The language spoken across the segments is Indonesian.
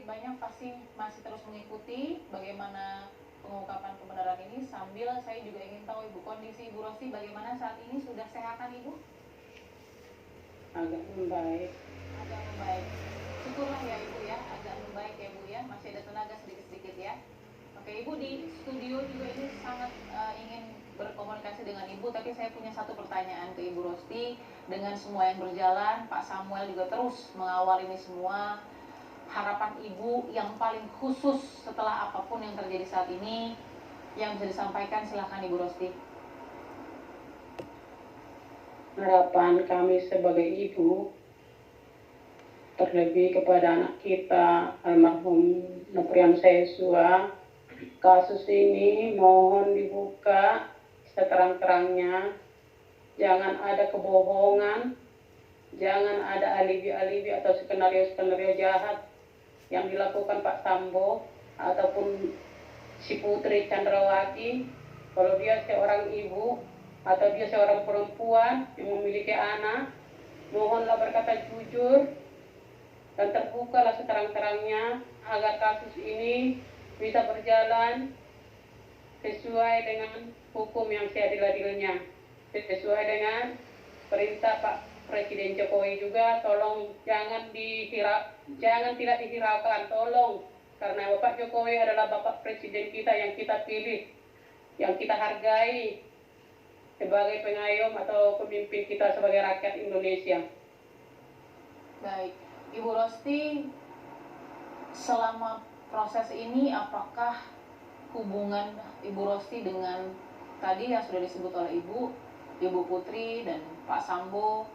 banyak pasti masih terus mengikuti bagaimana pengungkapan kebenaran ini, sambil saya juga ingin tahu Ibu, kondisi Ibu Rosti bagaimana saat ini, sudah sehatan Ibu? Agak membaik. Agak membaik. Syukurlah ya Ibu ya, agak membaik ya Bu ya, masih ada tenaga sedikit-sedikit ya. Oke Ibu, di studio juga ini sangat ingin berkomunikasi dengan Ibu, tapi saya punya satu pertanyaan ke Ibu Rosti. Dengan semua yang berjalan, Pak Samuel juga terus mengawal ini semua. Harapan Ibu yang paling khusus setelah apapun yang terjadi saat ini yang bisa disampaikan, silahkan Ibu Rosti. Harapan kami sebagai ibu, terlebih kepada anak kita almarhum Nofriansah Yosua, kasus ini mohon dibuka seterang-terangnya. Jangan ada kebohongan, jangan ada alibi-alibi atau skenario-skenario jahat yang dilakukan Pak Sambo ataupun si Putri Chandrawati. Kalau dia seorang ibu atau dia seorang perempuan yang memiliki anak, mohonlah berkata jujur dan terbukalah seterang-terangnya agar kasus ini bisa berjalan sesuai dengan hukum yang seadil-adilnya, sesuai dengan perintah Pak Presiden Jokowi juga. Tolong jangan tidak dihiraukan, tolong, karena Bapak Jokowi adalah Bapak Presiden kita yang kita pilih, yang kita hargai sebagai pengayom atau pemimpin kita sebagai rakyat Indonesia. Baik, Ibu Rosti, selama proses ini apakah hubungan Ibu Rosti dengan tadi yang sudah disebut oleh Ibu Putri dan Pak Sambo,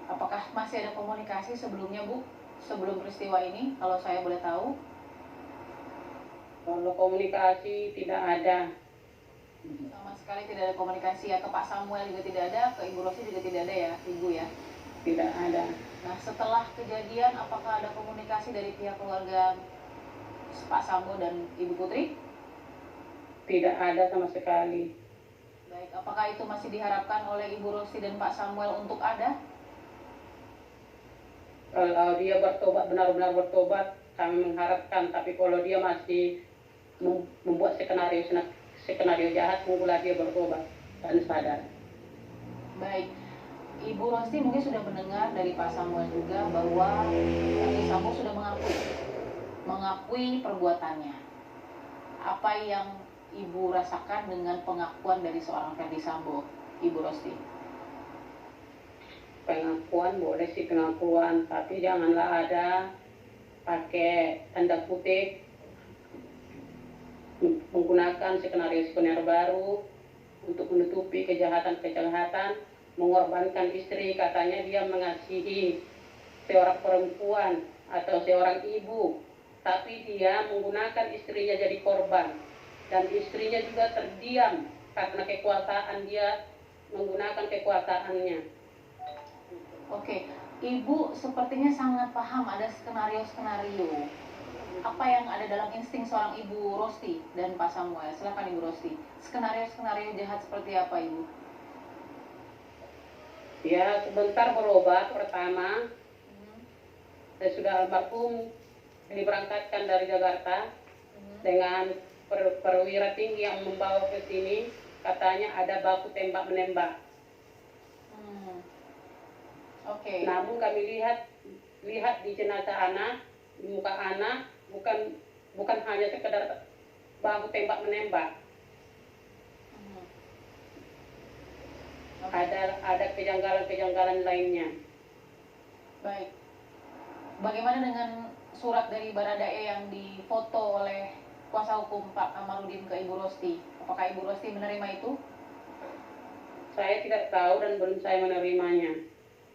apakah masih ada komunikasi sebelumnya Bu, sebelum peristiwa ini, kalau saya boleh tahu? Kalau komunikasi tidak ada. Sama sekali tidak ada komunikasi ya, ke Pak Samuel juga tidak ada, ke Ibu Rosti juga tidak ada ya Ibu ya? Tidak ada. Nah setelah kejadian, apakah ada komunikasi dari pihak keluarga Pak Sambo dan Ibu Putri? Tidak ada sama sekali. Baik, apakah itu masih diharapkan oleh Ibu Rosti dan Pak Samuel untuk ada? Kalau dia bertobat, benar-benar bertobat, kami mengharapkan. Tapi kalau dia masih membuat skenario jahat, tunggulah dia bertobat dan sadar. Baik, Ibu Rosti mungkin sudah mendengar dari Pak Samuel juga bahwa Ferdy Sambo sudah mengakui perbuatannya. Apa yang Ibu rasakan dengan pengakuan dari seorang Ferdy Sambo, Ibu Rosti? Pengakuan boleh sih, pengakuan, tapi janganlah ada pakai tanda kutip menggunakan skenario-skenario baru untuk menutupi kejahatan-kejahatan, mengorbankan istri. Katanya dia mengasihi seorang perempuan atau seorang ibu, tapi dia menggunakan istrinya jadi korban, dan istrinya juga terdiam karena kekuasaan, dia menggunakan kekuasaannya. Oke, Ibu sepertinya sangat paham ada skenario-skenario. Apa yang ada dalam insting seorang Ibu Rosti dan Pak Samuel? Silakan Ibu Rosti. Skenario-skenario jahat seperti apa Ibu? Ya, sebentar berobat pertama. Saya sudah almarhum diberangkatkan dari Jakarta dengan perwira tinggi yang membawa ke sini. Katanya ada baku tembak menembak. Oke. Namun kami lihat di jenazah anak, di muka anak, bukan hanya sekedar baku tembak menembak. Ada kejanggalan-kejanggalan lainnya. Baik. Bagaimana dengan surat dari Baradae yang difoto oleh kuasa hukum Pak Kamarudin ke Ibu Rosti? Apakah Ibu Rosti menerima itu? Saya tidak tahu dan belum saya menerimanya.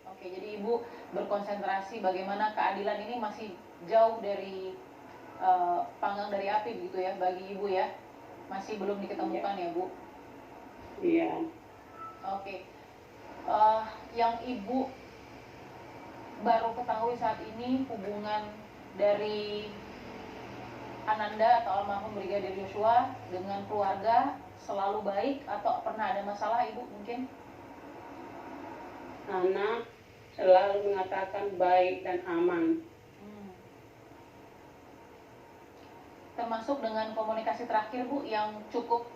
Oke, jadi Ibu berkonsentrasi bagaimana keadilan ini masih jauh dari panggang dari api begitu ya bagi Ibu ya? Masih belum diketemukan ya Bu? Iya. Oke. Yang Ibu baru ketahui saat ini, hubungan dari Ananda atau almarhum Brigadir Yosua dengan keluarga selalu baik atau pernah ada masalah Ibu mungkin? Anak selalu mengatakan baik dan aman. termasuk dengan komunikasi terakhir Bu yang cukup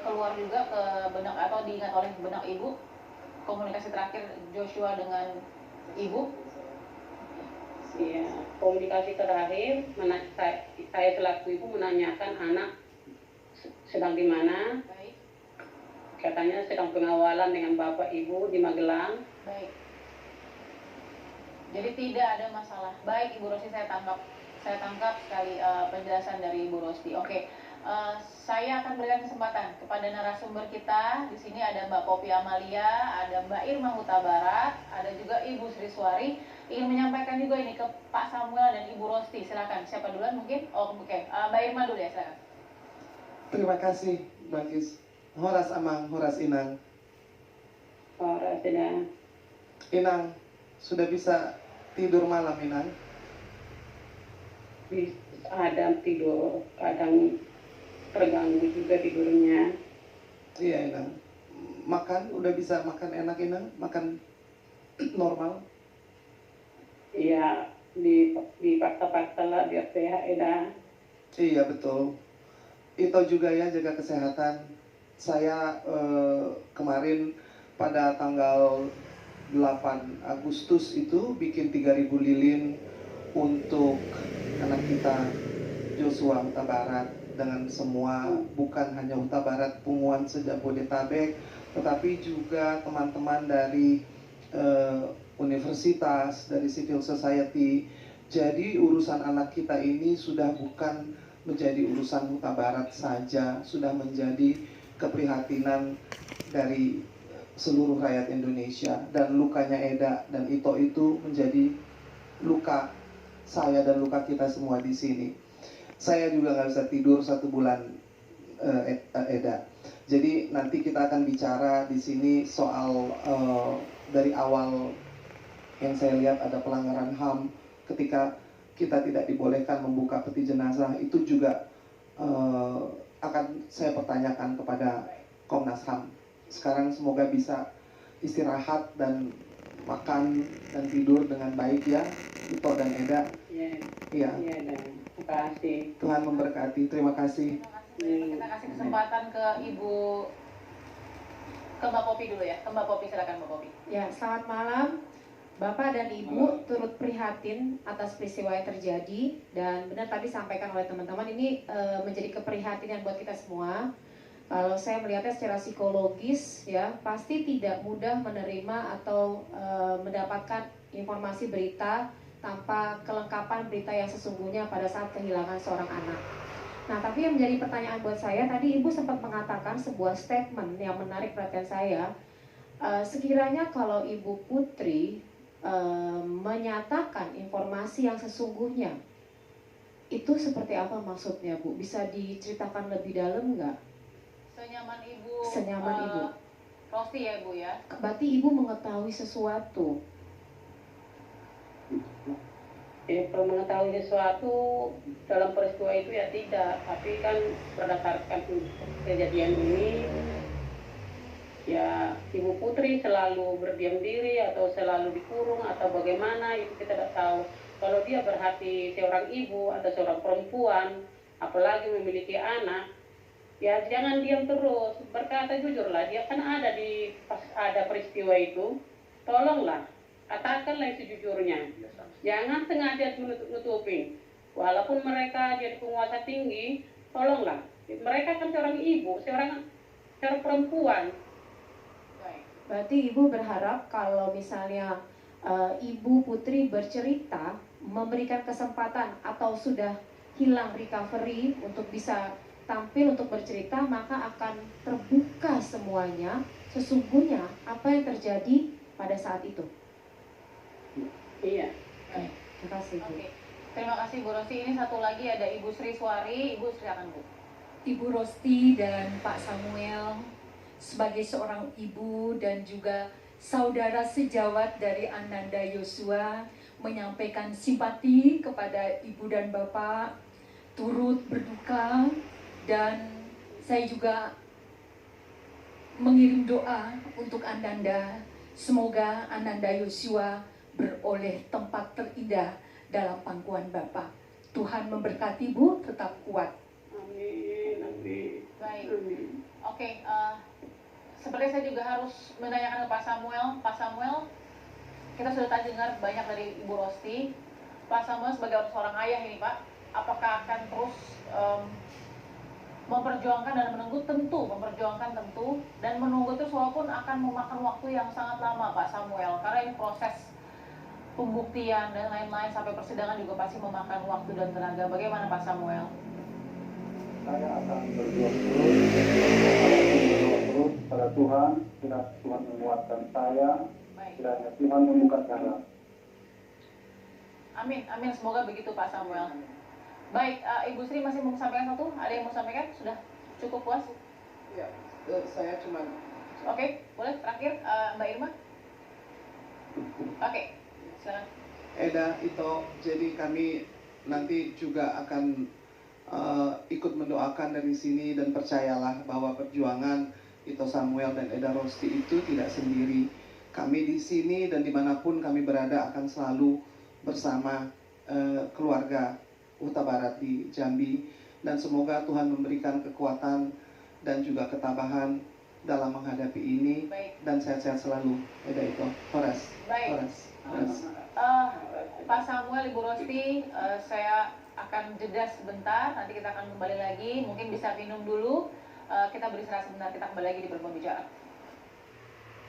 keluar juga ke benak atau diingat oleh benak Ibu, komunikasi terakhir Joshua dengan Ibu? Iya, komunikasi terakhir, saya selaku ibu menanyakan anak sedang di mana. Baik. Katanya sedang pengawalan dengan bapak ibu di Magelang. Baik. Jadi tidak ada masalah. Baik Ibu Rosti, saya tangkap sekali penjelasan dari Ibu Rosti. Oke. Saya akan berikan kesempatan kepada narasumber kita. Di sini ada Mbak Popi Amalia, ada Mbak Irma Huta Barat, ada juga Ibu Sri Suari. Ingin menyampaikan juga ini ke Pak Samuel dan Ibu Rosti. Silakan. Siapa duluan mungkin? Oh, oke. Mbak Irma dulu ya, silakan. Terima kasih, Mbak Kis. Horas Amang, Horas Inang. Horas Inang. Inang, sudah bisa tidur malam, Inang? Ada tidur, kadang terganggu juga tidurnya. Iya, Inang. Makan, udah bisa makan enak, Inang? Makan normal? Iya, dipaksa-paksa lah biar sehat, Eda. Iya, betul. Itu juga ya, jaga kesehatan. Saya kemarin pada tanggal 8 Agustus itu bikin 3.000 lilin untuk anak kita Joshua Huta Barat, dengan semua, bukan hanya Huta Barat, Punguan se-Jabodetabek, tetapi juga teman-teman dari universitas, dari civil society. Jadi urusan anak kita ini sudah bukan menjadi urusan Huta Barat saja, sudah menjadi keprihatinan dari seluruh rakyat Indonesia. Dan lukanya Eda dan Ito itu menjadi luka saya dan luka kita semua di sini. Saya juga nggak bisa tidur 1 bulan, Eda. Jadi nanti kita akan bicara di sini soal dari awal yang saya lihat ada pelanggaran HAM ketika kita tidak dibolehkan membuka peti jenazah, itu juga akan saya pertanyakan kepada Komnas HAM. Sekarang semoga bisa istirahat dan makan dan tidur dengan baik ya, Ito dan Eda. Iya. Iya. Terima kasih. Tuhan memberkati. Terima kasih. Kita kasih kesempatan ke Mbak Popi dulu ya. Ke Mbak Popi, silakan Mbak Popi. Ya, selamat malam. Bapak dan Ibu turut prihatin atas peristiwa yang terjadi, dan benar tadi sampaikan oleh teman-teman, ini menjadi keprihatinan buat kita semua. Kalau saya melihatnya secara psikologis ya, pasti tidak mudah menerima atau mendapatkan informasi berita tanpa kelengkapan berita yang sesungguhnya pada saat kehilangan seorang anak. Nah, tapi yang menjadi pertanyaan buat saya, tadi Ibu sempat mengatakan sebuah statement yang menarik perhatian saya. Sekiranya kalau Ibu Putri menyatakan informasi yang sesungguhnya, itu seperti apa maksudnya, Bu? Bisa diceritakan lebih dalam nggak? Senyaman Ibu. Senyaman Ibu. Rosti ya Bu ya. Berarti Ibu mengetahui sesuatu. Kalau mengetahui sesuatu dalam peristiwa itu ya tidak, tapi kan berdasarkan kejadian ini, ya Ibu Putri selalu berdiam diri atau selalu dikurung atau bagaimana, itu kita tidak tahu. Kalau dia berhati seorang ibu atau seorang perempuan, apalagi memiliki anak, ya jangan diam terus, berkata jujurlah. Dia kan ada pas ada peristiwa itu, tolonglah katakanlah yang sejujurnya, jangan sengaja menutup-nutupin. Walaupun mereka jadi penguasa tinggi, tolonglah, mereka kan seorang ibu, seorang perempuan. Berarti Ibu berharap kalau misalnya Ibu Putri bercerita, memberikan kesempatan atau sudah hilang recovery untuk bisa tampil untuk bercerita, maka akan terbuka semuanya sesungguhnya apa yang terjadi pada saat itu. Iya. Terima kasih, Bu. Oke. Terima kasih Bu Rosti. Ini satu lagi ada Ibu Sri Suari. Ibu silakan Bu. Ibu Rosti dan Pak Samuel, sebagai seorang ibu dan juga saudara sejawat dari Ananda Yosua, menyampaikan simpati kepada Ibu dan Bapak, turut berduka, dan saya juga mengirim doa untuk Ananda. Semoga Ananda Yosua beroleh tempat terindah dalam pangkuan Bapa. Tuhan memberkati Bu, tetap kuat. Amin, amin, Baik. amin. Oke, seperti saya juga harus menanyakan ke Pak Samuel. Pak Samuel, kita sudah tadi dengar banyak dari Ibu Rosti. Pak Samuel sebagai seorang ayah ini Pak, apakah akan terus memperjuangkan dan menunggu? Memperjuangkan tentu, dan menunggu terus walaupun akan memakan waktu yang sangat lama Pak Samuel, karena ini proses pembuktian dan lain-lain sampai persidangan juga pasti memakan waktu dan tenaga. Bagaimana Pak Samuel? Saya akan berdoa terus pada Tuhan, kiranya Tuhan menguatkan saya, Baik. kiranya Tuhan membuka jalan. Amin, amin. Semoga begitu Pak Samuel. Baik, Ibu Sri masih mau sampaikan satu? Ada yang mau sampaikan? Sudah cukup puas? Ya, saya cuma Oke, boleh terakhir Mbak Irma? Oke, silakan. Eda Ito, jadi kami nanti juga akan ikut mendoakan dari sini, dan percayalah bahwa perjuangan Ito Samuel dan Eda Rosti itu tidak sendiri. Kami di sini dan dimanapun kami berada akan selalu bersama keluarga Huta Barat di Jambi, dan semoga Tuhan memberikan kekuatan dan juga ketabahan dalam menghadapi ini. Baik. Dan sehat-sehat selalu. Eda Ito, Horas. Baik. Horas. Pak Samuel, Ibu Rosti, saya akan jeda sebentar, nanti kita akan kembali lagi, mungkin bisa minum dulu, kita beristirahat sebentar, kita kembali lagi di Berbon Bicara.